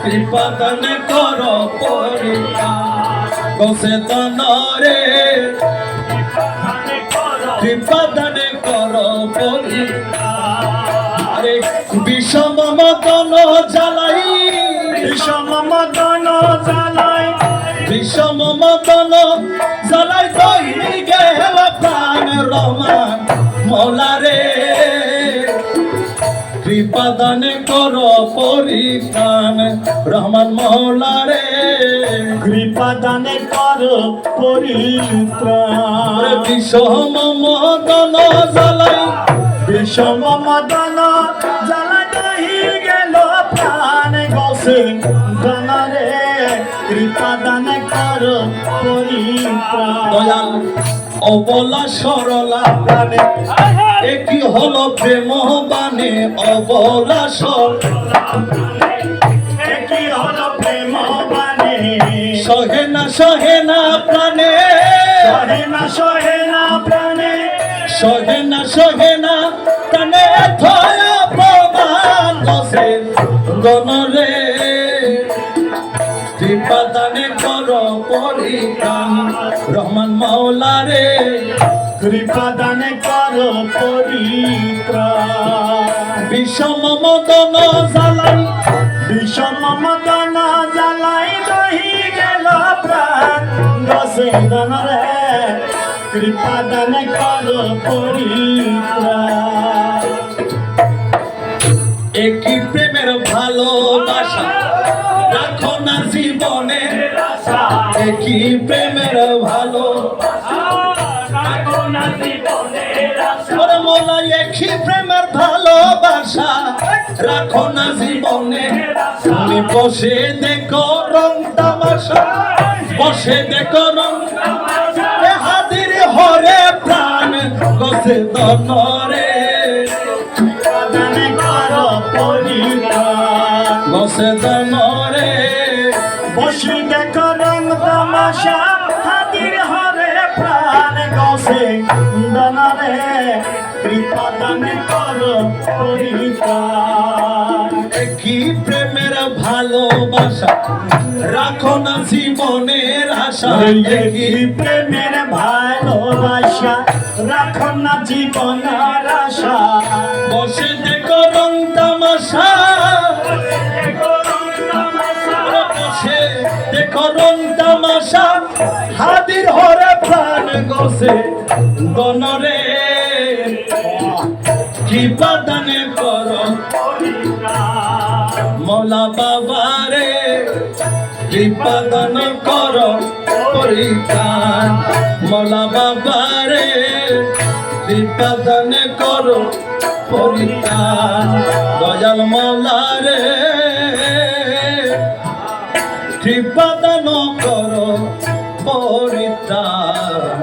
কৃপা দান কর পরিত্রাণ গোসে তনরে কৃপা দান কর পরিত্রাণ আরে বিষম মদন জ্বালাই বিষম মদন জ্বালাই বিষম মদন জ্বালাই দৈনি গেল প্রাণ রহমান মৌলা রে কৃপা দান কর পরিত্রাণ রহমান মৌলা রে কৃপা দান কর পরিত্রাণ বিষম মদন জ্বালাই বিষম মদন জ্বালাই দহি গেল প্রাণ গোসে তনরে কৃপা দান কর পরিত্রাণ দয়াল অবলা সরলা প্রাণে একই হলো প্রেম বানে অবলা সরলা একই হলো প্রেম বানে সহে না প্রাণে সহে না প্রাণে সহে না প্রাণে থয়া প্রমাণ গসে গণরে কৃপা দানে কর পরিত্রাণ রহমান মৌলা রে কৃপা দান কর পরিত্রাণ বিষম মদন জ্বালাই বিষম মদন জ্বালাই দহি গেল প্রাণ গসে দনরে কৃপা দান কর পরিত্রাণ একই প্রেমের ভালোবাসা রাখো না জীবনে একই প্রেমের ভালো ওরে মোলা একই প্রেমের ভালোবাসা রাখো না জীবনে তুমি বসে দেখো রং তামাশা বসে দেখো রং এ হাতির হরে প্রাণ গসে দনরে দান কর পরিত্রাণ গসে দনরে বসি দেখ রং তামাশা হাতির হরে প্রাণ গসে দনরে কৃপা দান কর পরিত্রাণ কি প্রেমের ভালোবাসা রাখো না জীবনের আশা এই প্রেমের ভালোবাসা রাখো না জীবনের আশা বসে দেখো রং তামাশা বসে দেখো রং তামাশা হাদির হরে প্রাণ গসে গণরে কৃপা দানে কর মৌলা বাবা রে কৃপা দান কর পরিত্রাণ মৌলা বাবা রে কৃপা দান কর পরিত্রাণ দয়াল মৌলা রে কৃপা দান কর পরিত্রাণ